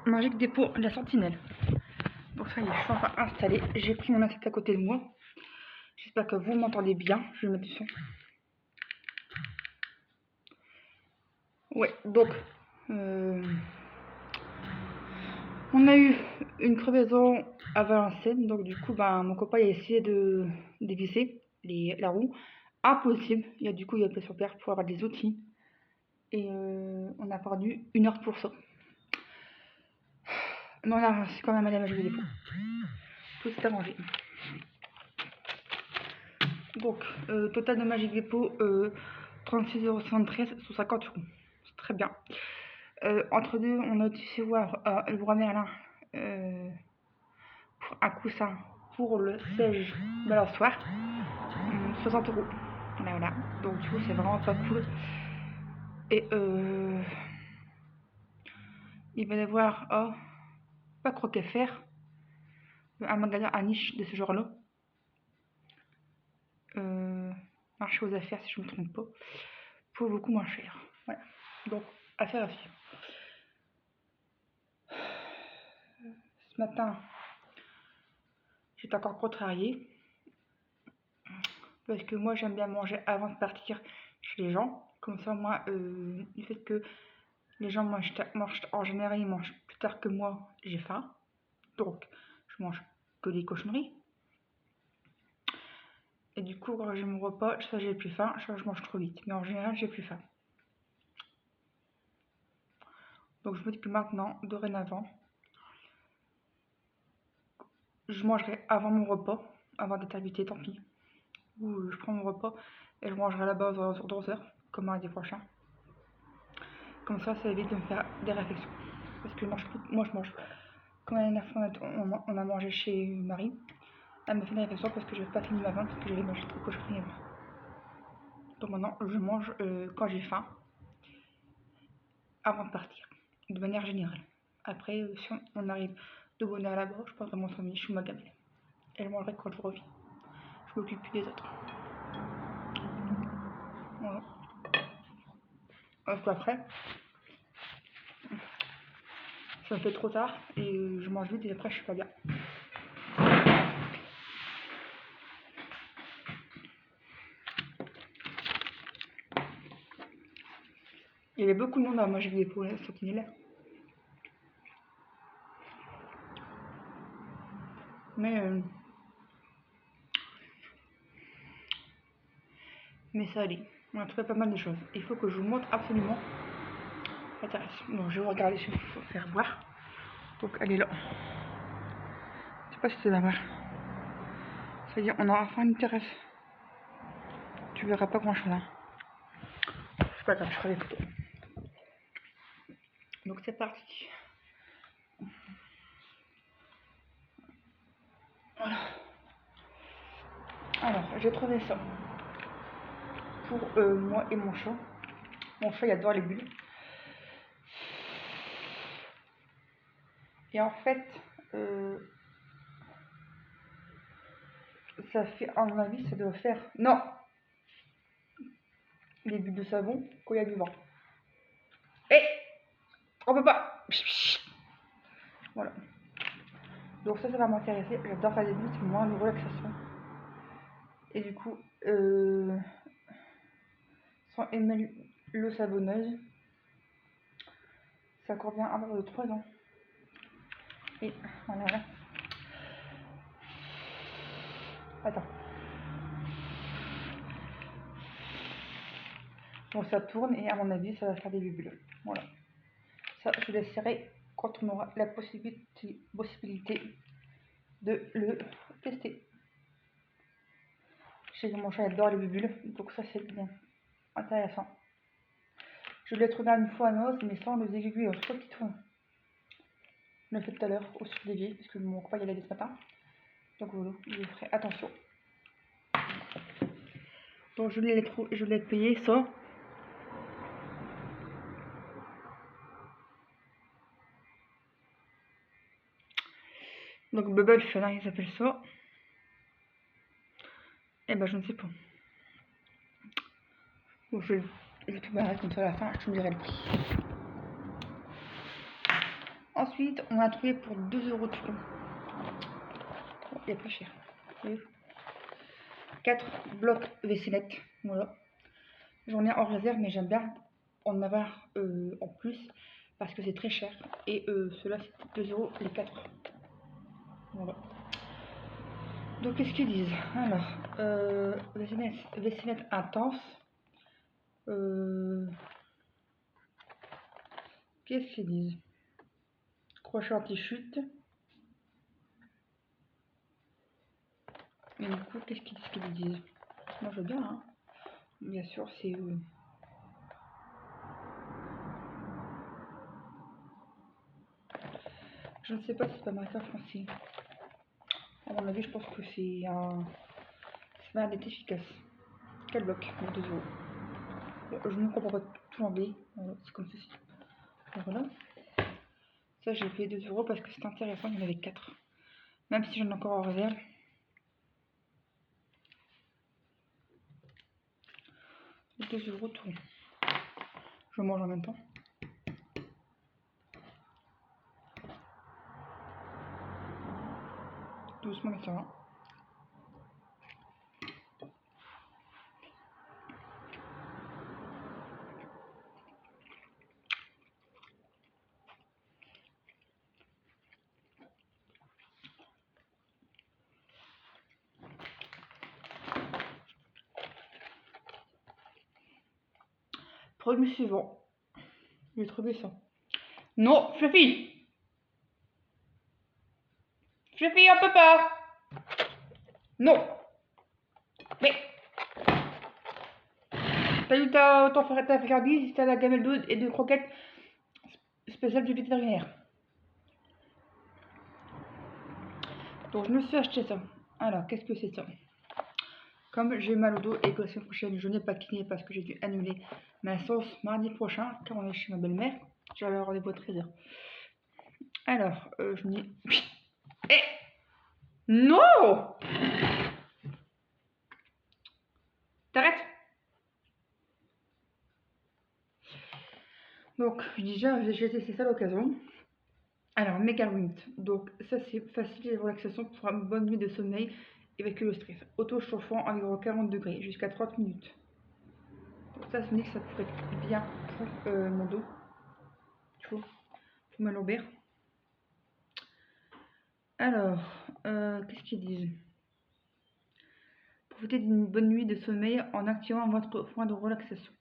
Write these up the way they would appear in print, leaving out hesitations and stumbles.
Magic Dépôt de la Sentinelle. Donc ça y est, je suis enfin installée. J'ai pris mon assiette à côté de moi. J'espère que vous m'entendez bien. Je vais mettre du son. Ouais, donc on a eu une crevaison à Valenciennes. Donc du coup, mon copain a essayé de dévisser la roue. Impossible. Il y a appelé sur Père pour avoir des outils. Et on a perdu 1 heure pour ça. Mais on a réussi quand même à aller à Magic Dépôt. Tout s'est arrangé. Donc, total de Magic Dépôt, 36,73 € sur 50 €. C'est très bien. Entre deux, on a dû voir le roi Merlin pour un coussin pour le siège balançoire. 60 €. Voilà. Donc, du coup, c'est vraiment pas cool. Et il va y avoir, pas croquet fer, un magasin à niche de ce genre-là. Marché aux affaires, si je ne me trompe pas, pour beaucoup moins cher. Voilà. Donc, affaire à suivre. Ce matin, j'étais encore contrariée parce que moi j'aime bien manger avant de partir chez les gens. Comme ça, moi, du fait que les gens mangent en général, ils mangent plus tard que moi, j'ai faim. Donc, je mange que des cochonneries. Et du coup, quand j'ai mon repas, soit j'ai plus faim, soit je mange trop vite. Mais en général, j'ai plus faim. Donc, je me dis que maintenant, dorénavant, je mangerai avant mon repas, avant d'être habité, tant pis. Ou je prends mon repas et je mangerai là-bas aux alentours de 11 h, comme mardi prochain. Comme ça évite de me faire des réflexions. Parce que moi je mange. Comme la dernière fois on a mangé chez Marie, elle m'a fait des réflexions parce que j'avais pas fini ma viande, parce que j'avais mangé trop cochonnerie. Donc maintenant je mange quand j'ai faim, avant de partir, de manière générale. Après, si on arrive de bonne heure là-bas, je prendrai mon sandwich, je suis ma gamelle. Et je mangerai quand je reviens. Je m'occupe plus des autres. Voilà. Parce qu'après, ça me fait trop tard et je mange vite et après je suis pas bien. Il y avait beaucoup de monde à Magic Dépôt à la Sentinelle. Mais ça allait. On a trouvé pas mal de choses. Il faut que je vous montre absolument. Intéressant. Bon, je vais regarder si je peux faire voir. Donc elle est là. Je sais pas si tu vas voir. C'est-à-dire on aura enfin une terrasse. Tu verras pas grand chose. Hein. C'est pas grave, je ferai des photos. Donc c'est parti. Voilà. Alors, j'ai trouvé ça pour moi et mon chat. Mon chat il adore les bulles. Et en fait, ça fait, à mon avis, ça doit faire. Non! Les bulles de savon quand il y a du vent. Et on peut pas! Voilà. Donc ça va m'intéresser. J'adore faire des bulles, c'est moins de relaxation. Et du coup, sans aimer l'eau savonneuse, ça convient à peu de 3 ans. Et voilà. Attends. Donc ça tourne et à mon avis, ça va faire des bulles. Voilà. Ça, je laisserai quand on aura la possibilité de le tester. Je sais que mon chat adore les bulles, donc ça c'est bien intéressant. Je l'ai trouvé une fois à Noz, mais sans les aiguilles trop qui tournent. Je l'ai fait tout à l'heure au sud des vieilles, parce que mon copain y allait ce matin. Donc voilà, je ferai attention. Donc je l'ai payé ça. Donc Bubble Fun, ils appellent ça. Et ben je ne sais pas. Donc je vais tout barrer comme ça à la fin, je te dirai le prix. Ensuite, on a trouvé pour 2 € tout. Il est pas cher. 4 blocs vaisselettes. Voilà. J'en ai en réserve, mais j'aime bien en avoir en plus parce que c'est très cher. Et ceux-là, c'est 2 € les 4. Voilà. Donc, qu'est-ce qu'ils disent? Alors, vaisselettes intense. Qu'est-ce qu'ils disent? Crochet anti-chute. Et du coup, qu'est-ce qu'ils disent? Moi, je veux bien, hein. Bien sûr, c'est... Je ne sais pas si c'est pas marqué en français. À mon avis, je pense que c'est un... Ça va être efficace. Quel bloc pour 2 €. Je ne comprends pas tout l'anglais. Voilà, c'est comme ceci. Et voilà. Ça, j'ai payé 2 € parce que c'est intéressant. Il y en avait 4. Même si j'en ai encore en réserve. 2 € tout. Je mange en même temps. Doucement, mais ça va. Produit suivant. J'ai trouvé ça. Non, Fluffy! Fluffy, on peut pas! Non! Mais! T'as eu ta friandise, t'as la gamelle d'eau et de croquettes spéciales du vétérinaire. Donc je me suis acheté ça. Alors, qu'est-ce que c'est ça? Comme j'ai mal au dos et que la semaine prochaine je n'ai pas kiné parce que j'ai dû annuler ma séance mardi prochain car on est chez ma belle-mère, j'avais rendez-vous à 13 h. Alors, je me dis... Eh! Non! T'arrêtes? Donc, déjà, j'ai testé ça à l'occasion. Alors, Megawind. Donc, ça, c'est facile de relaxation pour une bonne nuit de sommeil avec le stress. Auto-chauffant à environ 40 degrés jusqu'à 30 minutes. Donc, ça me dit que ça pourrait être bien pour mon dos. Tu vois, pour ma lombaire. Alors, qu'est-ce qu'ils disent? Profitez d'une bonne nuit de sommeil en activant votre point de relaxation.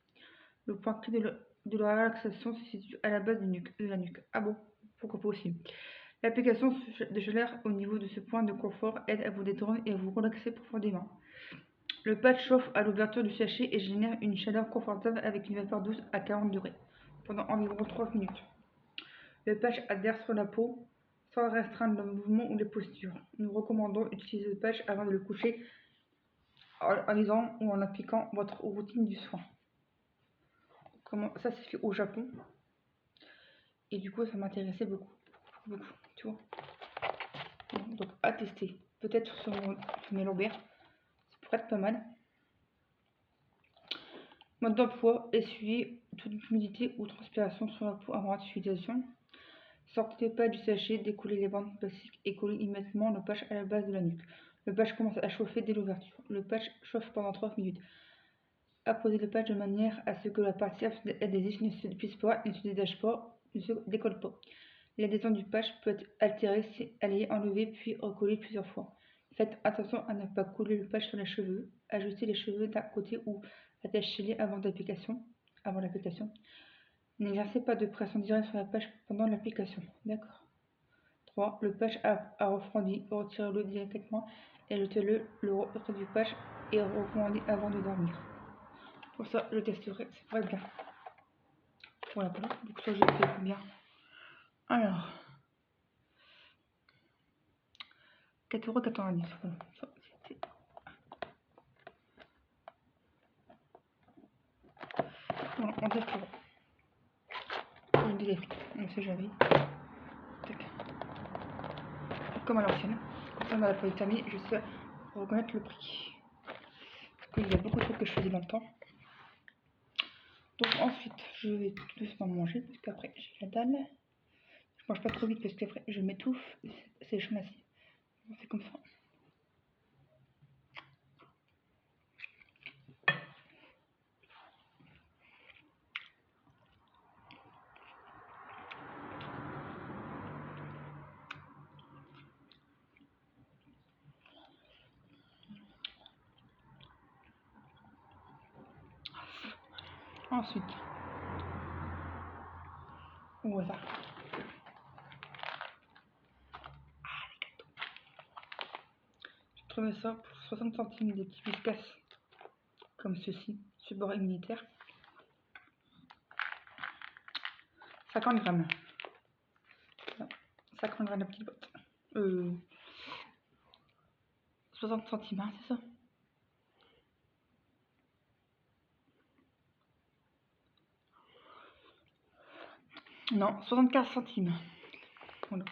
Le point clé de la relaxation se situe à la base de la nuque. Ah bon? Pourquoi pas aussi? L'application de chaleur au niveau de ce point de confort aide à vous détendre et à vous relaxer profondément. Le patch chauffe à l'ouverture du sachet et génère une chaleur confortable avec une vapeur douce à 40 degrés pendant environ 30 minutes. Le patch adhère sur la peau sans restreindre le mouvement ou les postures. Nous recommandons d'utiliser le patch avant de le coucher en lisant ou en appliquant votre routine du soin. Ça c'est fait au Japon et du coup ça m'intéressait beaucoup, tu vois. Donc à tester, peut-être sur mes lombaires, ça pourrait être pas mal. Mode d'emploi, essuyer toute humidité ou transpiration sur la peau avant l'utilisation. Sortez pas du sachet, décollez les bandes plastiques et collez immédiatement le patch à la base de la nuque. Le patch commence à chauffer dès l'ouverture. Le patch chauffe pendant 30 minutes. Apposez le patch de manière à ce que la partie adhésive ne se pisse pas, ne se détache pas, ne se décolle pas. L'adhésion du patch peut être altérée si elle est enlevée puis recollée plusieurs fois. Faites attention à ne pas coller le patch sur les cheveux. Ajustez les cheveux d'un côté ou attachez-les avant l'application. N'exercez pas de pression directe sur la patch pendant l'application. D'accord. 3. Le patch a refroidi. Retirez-le délicatement et jetez-le le retrait du patch et refroidissez avant de dormir. Pour ça, je testerai. C'est pas bien. Voilà. Donc ça, j'ai fait combien? Alors, 4,90 €. Voilà. Ça, c'était... Voilà, on testera. Je dis les prix. On sait jamais. Tac. Comme à l'ancienne. Comme ça, on a la polytamie, je sais reconnaître le prix. Parce qu'il y a beaucoup de trucs que je faisais dans le temps. Donc ensuite, je vais tout doucement manger, parce qu'après, j'ai la dalle. Je mange pas trop vite parce que après je m'étouffe, c'est chaud aussi. C'est comme ça. Ensuite, au hasard. Les gâteaux. J'ai trouvé ça pour 60 centimes des petits Whiskas comme ceci, support immunitaire. 50 grammes. 50 grammes de petite boîte. 60 centimes, hein, c'est ça? Non, 75 centimes. Voilà.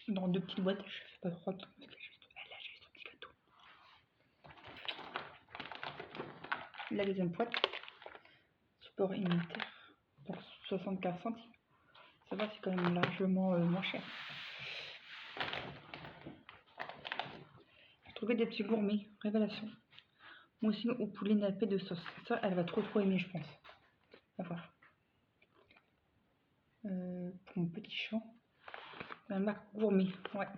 Dans 2 petites boîtes, je fais pas trop de temps parce que elle a juste un petit gâteau. La deuxième boîte, support immunitaire pour 75 centimes. Ça va, c'est quand même largement moins cher. J'ai trouvé des petits gourmets, révélation. Moussine au poulet nappé de sauce. Ça, elle va trop aimer, je pense. On va voir. Pour mon petit chat. La marque gourmet, ouais.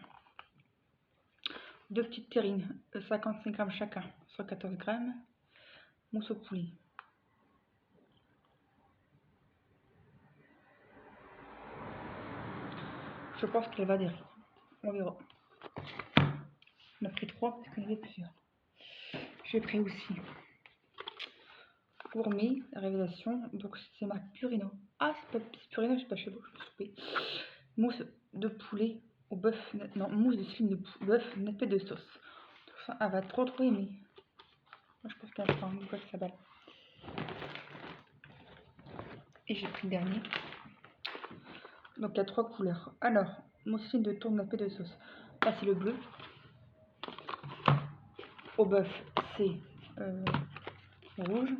2 petites terrines, 55 grammes chacun, soit 14 grammes. Mousse au poulet. Je pense qu'elle va adhérer. On verra. On a pris 3 parce qu'il y en avait plusieurs. J'ai pris aussi gourmet, révélation. Donc c'est marque Purino. Ah, c'est pas Purino, c'est pas chez vous, je me suis trompée. Mousse de poulet au bœuf, non, mousse de slim de bœuf nappé de sauce. Donc ça, elle va trop aimer. Moi, je pense qu'elle va une fois que ça balle. Et j'ai pris le dernier. Donc il y a 3 couleurs. Alors, mousseline de tourne nappé de sauce. Là c'est le bleu. Au bœuf c'est rouge.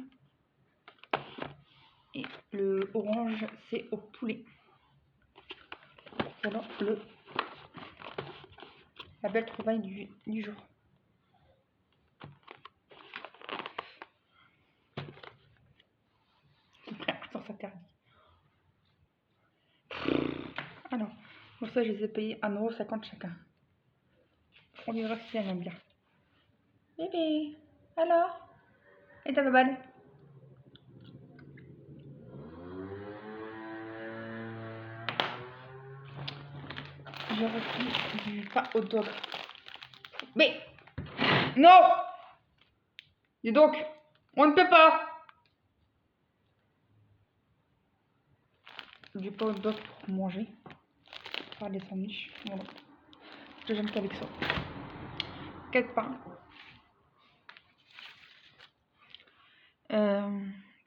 Et le orange c'est au poulet. Voilà la belle trouvaille du jour. C'est prêt à s'interdit. Alors, pour ça je les ai payés 1,50 € chacun. On verra si elle aime bien. Bébé, alors? Et ta baballe? J'ai repris du pain au dog. Mais non! Dis donc, on ne peut pas! Du pain au dog pour manger. Faire des sandwichs. Voilà. Je j'aime qu'avec ça. 4 pains.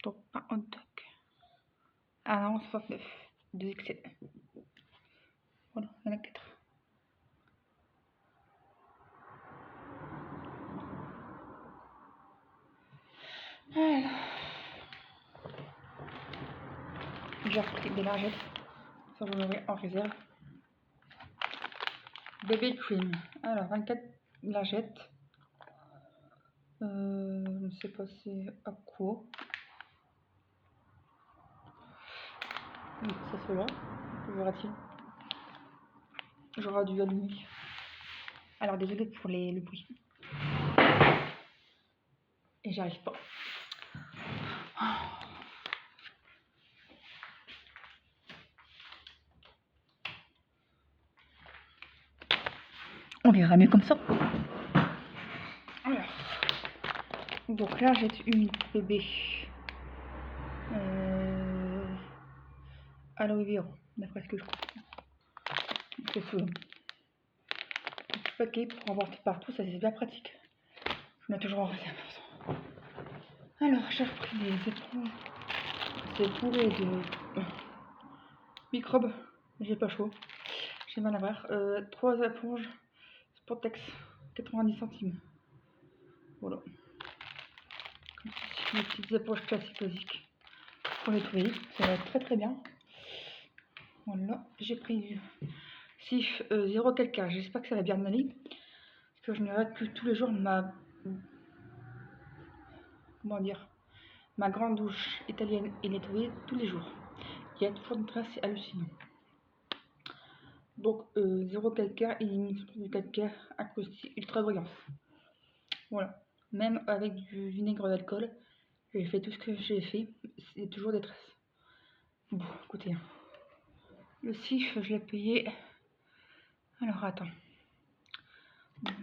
Donc pain hot dog. Ah non, 69. 2 XL. Voilà, il y en a 4. Voilà. J'ai repris des largettes. Ça, je l'aurai en réserve. Baby cream. Alors, 24 largettes. Je ne sais pas c'est à quoi. Oui, ça se là. Que verra-t-il? J'aurai dû allumer. Alors, désolé pour le bruit. Et j'arrive pas. On verra mieux comme ça. Alors, donc là, j'ai une bébé aloe vera, d'après ce que je comprends. C'est ce paquet pour emporter partout, ça c'est bien pratique. Je mets toujours en réserve. Alors, j'ai repris des éponges. C'est bourré de microbes. J'ai pas chaud. J'ai mal à voir. 3 éponges Sportex, 90 centimes. Voilà. Comme ceci, les petites éponges classiques basiques pour nettoyer. Ça va être très bien. Voilà, j'ai pris du Sif 0 calcaire. J'espère que ça va bien aller. Parce que je me répète que tous les jours comment dire, ma grande douche italienne est nettoyée tous les jours. Il y a toujours une trace, c'est hallucinant. Donc 0 calcaire, élimination du calcaire, acoustique, ultra brillance. Voilà. Même avec du vinaigre d'alcool, j'ai fait tout ce que j'ai fait, c'est toujours des traces. Bon, écoutez, le Sif, je l'ai payé. Alors attends,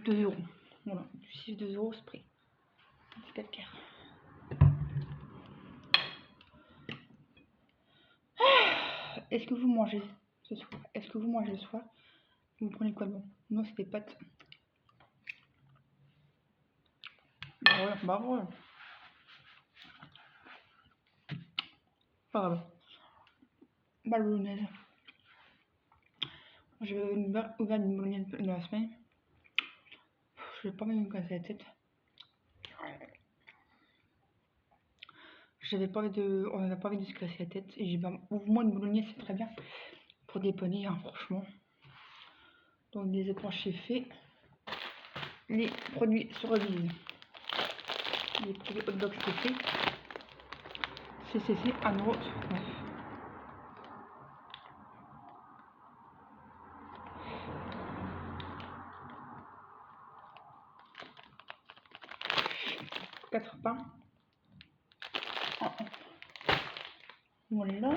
2 euros. Voilà, du Sif 2 euros spray. C'est calcaire. Est-ce que vous mangez ce soir? Est-ce que vous mangez le soir? Vous prenez quoi de bon? Moi, c'est des pâtes. Bah ouais. Pas grave. Bah, bolognaise. J'ai ouvert une bolognaise de la semaine. Je vais pas même me casser la tête. On n'avait pas envie de se casser la tête. Et j'ai dit, bah, ouvre-moi une bolognaise, c'est très bien. Pour dépanner, hein, franchement. Donc, des éponges, fait. Les produits se revisent. Les produits hot dog, c'est fait. CCC 1,39 €. Quatre pains. Voilà.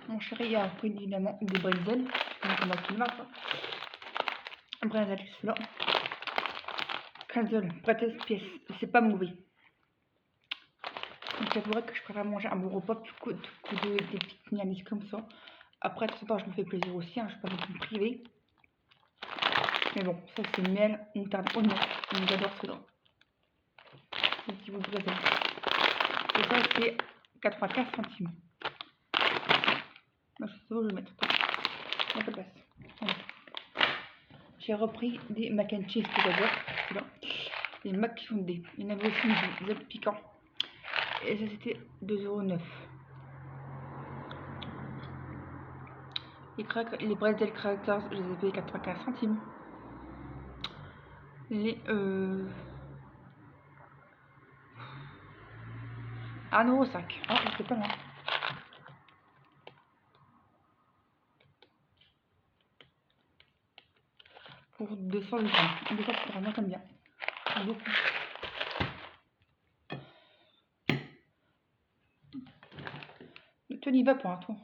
Mon chéri a pris évidemment des bretzels. Donc on a tout le matin. Bretzel, celui-là. Bretzel, bretzel pièce. C'est pas mauvais. Donc c'est vrai que je préfère manger un bon repas plutôt que des petites niaises comme ça. Après, de temps, je me fais plaisir aussi. Hein, je peux pas me priver. Mais bon, ça c'est miel, moutarde, oignon. J'adore cela. Un petit bout de bretzel. Et ça c'est 95 centimes. Je sais où je vais mettre. Il n'y a pas de place. Voilà. J'ai repris des mac and cheese que j'adore. Les mac fondés. Il y en avait aussi des œufs piquants. Et ça c'était 2,09 €. Les bretzel crackers, je les ai payés 95 centimes. Les 1,5 €. Ah, c'est pas loin. Pour 200 grammes. 200 grammes, comme bien. Beaucoup. Toi, n'y va pas, toi.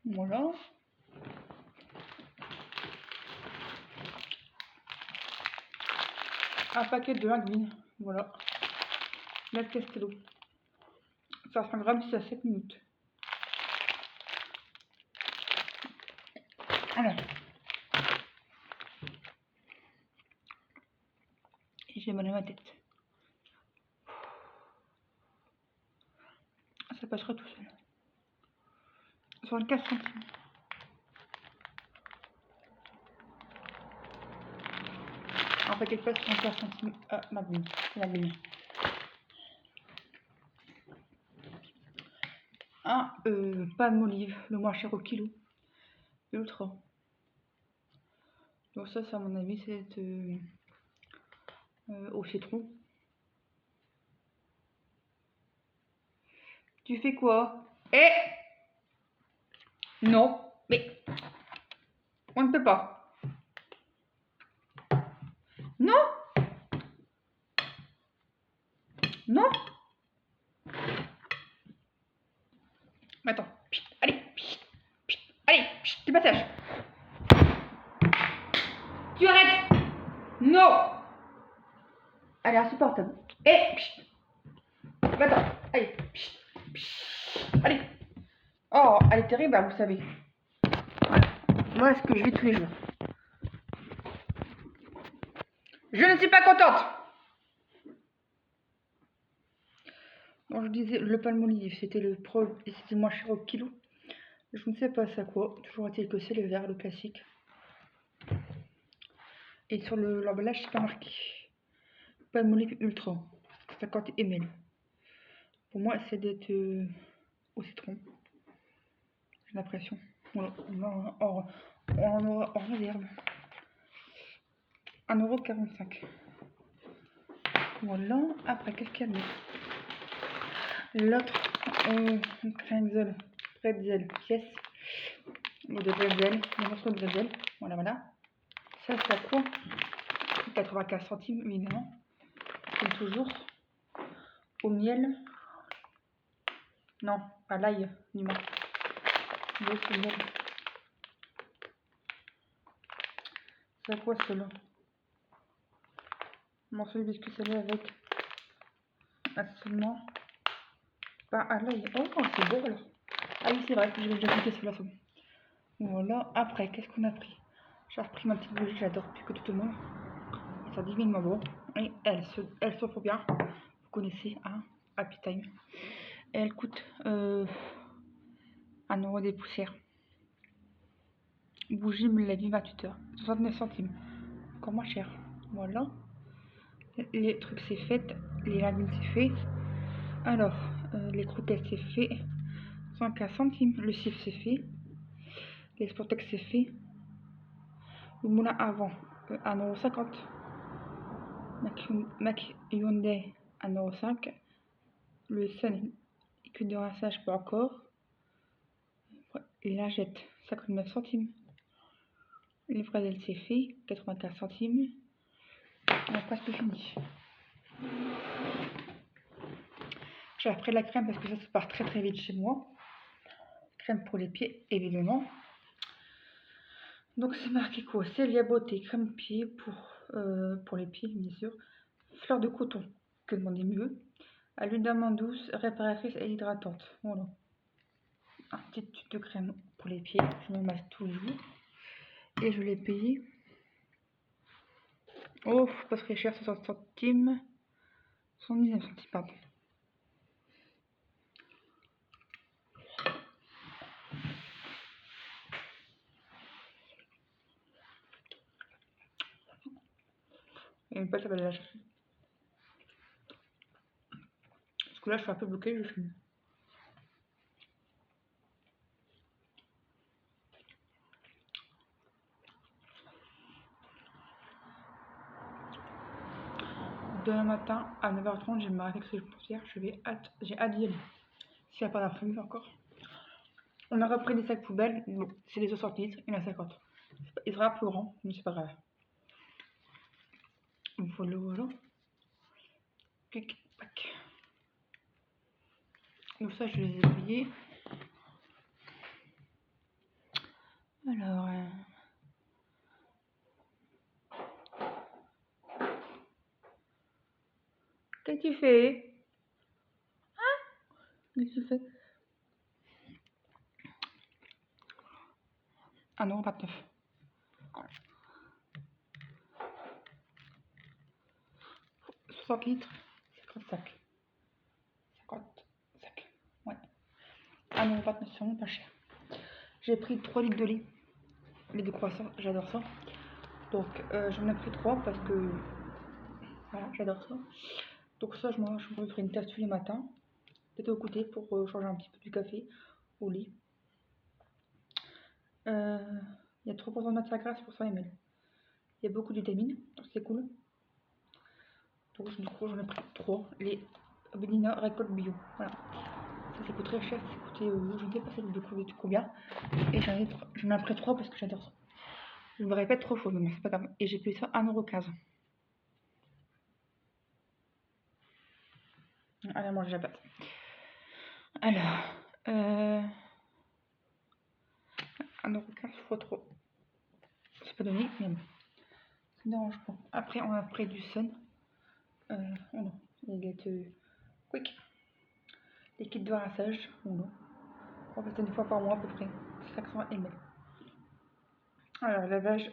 Voilà. Un paquet de linguine. Voilà. La Castello. 500 grammes, c'est à 7 minutes. Voilà. Et j'ai mal à ma tête. Ça passera tout seul. 64 centimes. Un paquet de pâtes, 64 centimes. Ah, ma bine. C'est la bine. Un palme olive, le moins cher au kilo. Ultra. Donc ça, à mon avis, c'est au citron. Tu fais quoi? Eh! Non, mais on ne peut pas. Non! Non! Attends. Allez! Allez! Du passage! Tu arrêtes! Non! Elle est insupportable. Eh! Attends. Allez! Allez! Oh, elle est terrible, vous savez. Voilà. Moi, ce que je vis tous les jours. Je ne suis pas contente! Bon, je disais, le palmolive, c'était le moins cher au kilo. Je ne sais pas c'est quoi, toujours est-il que c'est le vert, le classique. Et sur l'emballage, c'est pas marqué. Palmolive Ultra, 50 ml. Pour moi, c'est d'être au citron. J'ai l'impression. Voilà, en réserve. 1,45 €. Voilà, après, qu'est-ce qu'il y a d'autre? L'autre, pretzel, pièce. Ou de bretzel, des morceaux de bretzel. Voilà. Ça, c'est à quoi? 95 centimes, évidemment. Comme toujours. Au miel. Non, pas l'ail, du moins. L'autre miel. C'est à quoi cela? Morceau de biscuit salé avec assaisonnement. Pas à l'ail. Oh, c'est beau alors. Ah oui, c'est vrai, je vais déjà goûter sur la somme. Voilà, après, qu'est-ce qu'on a pris? J'ai repris ma petite bougie, j'adore plus que tout le monde. Ça divinement bon. Et elle s'offre bien. Vous connaissez, hein, Happy Time. Et elle coûte 1 € des poussières. Bougie me l'a dit 28 heures. 69 centimes. Encore moins cher. Voilà. Les trucs c'est fait. Les lagounes c'est fait. Alors, les croquettes c'est fait. 115 centimes. Le cif c'est fait. Les Sportex c'est fait. Le moulin avant 1,50 €. Mac Hyundai 1,05 €. Le Sun écume de rinçage pas encore. Les lingettes 59 centimes. Les fraises c'est fait 95 centimes. On a presque fini. J'ai après la crème parce que ça se part très très vite chez moi. Crème pour les pieds évidemment. Donc c'est marqué quoi? Célia Beauté, crème pied pour les pieds bien sûr. Fleur de coton, que demander mieux. À l'huile d'amande douce, réparatrice et hydratante. Voilà. Un petit tube de crème pour les pieds, je me masse tous les jours. Et je l'ai payé. Oh, pas très cher, 60 centimes. 119 centimes, pardon. Et une pâte à balage. Parce que là, je suis un peu bloquée, je finis. Demain matin à 9h30, j'ai ma réflexion poussière. J'ai hâte d'y aller. S'il n'y a pas d'imprévu encore. On a repris des sacs poubelles. Bon, c'est des 60 litres, il y en a 50. Il sera plus grand, mais c'est pas grave. Voilà. Clic, pac. Donc ça, je les ai payés. Alors... Qu'est-ce que tu fais? Qu'est-ce que tu fais? 1,29 €. 60 litres, 50 sacs. 50 sacs. Ouais. 1,29 €, c'est vraiment pas cher. J'ai pris 3 litres de lait. Les deux croissants, j'adore ça. Donc j'en ai pris 3 parce que voilà, j'adore ça. Donc ça, je me ferai une tasse tous les matins. Peut-être au côté pour changer un petit peu du café au lit. Il y a 3% de matière grasse pour 100 ml. Il y a beaucoup de vitamines, donc c'est cool. Donc du coup, j'en ai pris 3. Les Benina Récolte Bio. Voilà. Ça coûte très cher, ça coûtait, je ne sais pas de combien. Et j'en ai pris 3 parce que j'adore ça. Je me répète 3 fois, mais c'est pas grave. Et j'ai payé ça 1,15 €. Allez, manger la pâte. Alors, 1,15 € fois 3. C'est pas donné, mais bon. Ça me dérange pas. Après, on a pris du Sun. Oh non, les gâteaux quick. Les kits de rinçage, oh non. On fait ça une fois par mois à peu près. 500 ml. Alors, lavage.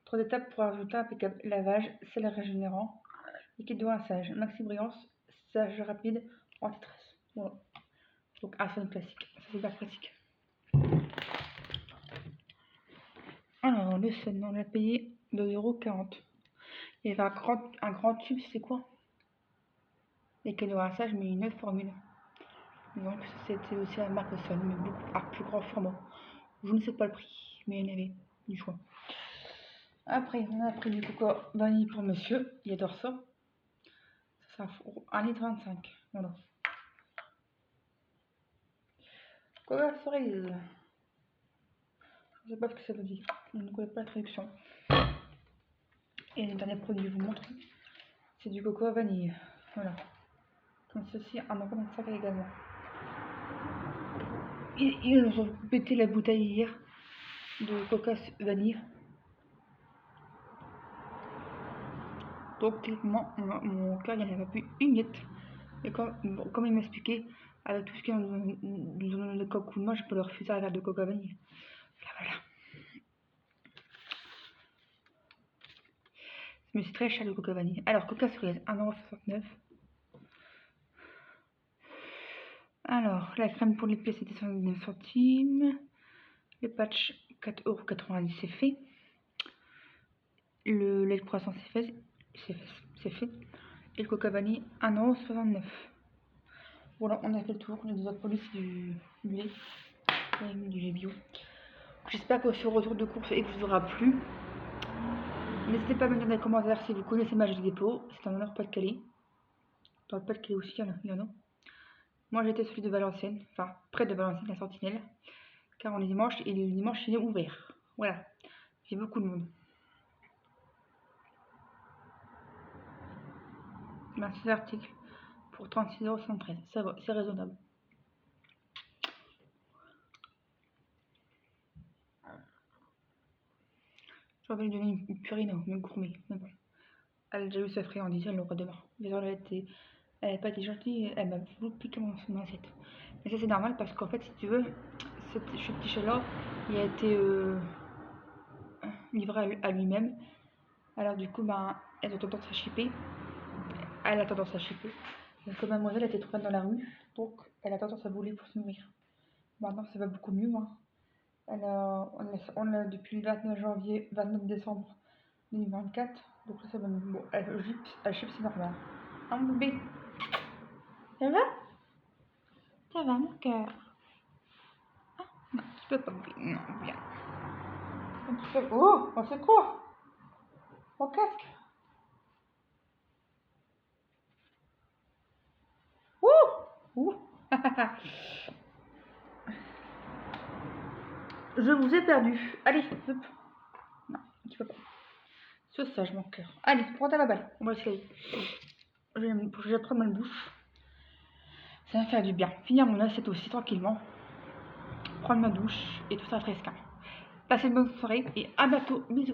3 étapes pour un résultat impeccable. Lavage, sel régénérant. Liquide de rinçage, maxi brillance, sage rapide, anti-stress. Voilà. Donc, un Sun classique. Ça, c'est hyper pratique. Alors, le Sun, on l'a payé 2,40 €. Il y avait un grand tube, c'est quoi? Les canaux à rinçage, mais une autre formule. Donc, c'était aussi la marque Sun, mais beaucoup plus grand format. Je ne sais pas le prix, mais il y en avait du choix. Après, on a pris du coco vanille pour monsieur, il adore ça. Ça fait 1,25 €. Voilà. Coca cerise. Je sais pas ce que ça veut dire. Je ne connais pas la traduction. Et le dernier produit que je vous montre, c'est du coco à vanille. Voilà. Comme ceci, 1,25 € également. Ils nous ont pété la bouteille hier de coca vanille. Donc techniquement, mon cœur, il n'y en avait plus une miette. Et comme il m'a expliqué, avec tout ce qu'ils nous ont donné de coco, moi je peux leur refuser un verre de coca vanille. Voilà. Mais c'est très cher le coca vanille. Alors, coca cerise, 1,69 €. Alors, la crème pour les pieds, c'était 79 centimes. Le patch, 4,90 €, c'est fait. Le lait de croissant, c'est fait. Et le coca vanille, 1,69 €. Voilà, on a fait le tour. Les deux autres produits, c'est du lait et du lait bio. J'espère que ce retour de course vous aura plu. N'hésitez pas à me dire dans les commentaires si vous connaissez Magie Dépôt. C'est en Nord-Pas-de-Calais. Dans le Pas-de-Calais aussi, il y en a. Moi, j'étais celui de Valenciennes, enfin près de Valenciennes, la Sentinelle. Car on est dimanche et le dimanche, il est ouvert. Voilà, j'ai beaucoup de monde. Merci l'article pour 36,73 €. Ça va, c'est raisonnable. J'aurais lui donner une purine, une gourmet, mais bon. Elle a déjà eu sa friandise, elle l'aura demain. Désolée, elle n'a pas été gentille, elle m'a voulu piquer mon assiette. Mais ça c'est normal parce qu'en fait, si tu veux, ce petit chat-là, il a été livré à lui-même. Alors du coup, ben, elle a tendance à chipper. Elle a tendance à chipper. Parce que mademoiselle était trop dans la rue, donc elle a tendance à voler pour se nourrir. Maintenant, ça va beaucoup mieux. Hein. On l'a depuis le 29 décembre 2024. Donc là, ça va mieux. Bon, elle chip, c'est normal. Hein, mon bébé? Ça va? Ça va, mon cœur? Ah, non, tu peux pas, bébé. Non, bien. Oh, c'est quoi? Mon casque? Ouh! Je vous ai perdu. Allez, hop. Non, tu peux pas. C'est sage, mon cœur. Allez, prends ta balle. On va essayer. Je vais prendre ma bouche. Ça va faire du bien. Finir mon assiette aussi tranquillement. Prendre ma douche et tout ça fresquin. Passez une bonne soirée et à bientôt. Bisous.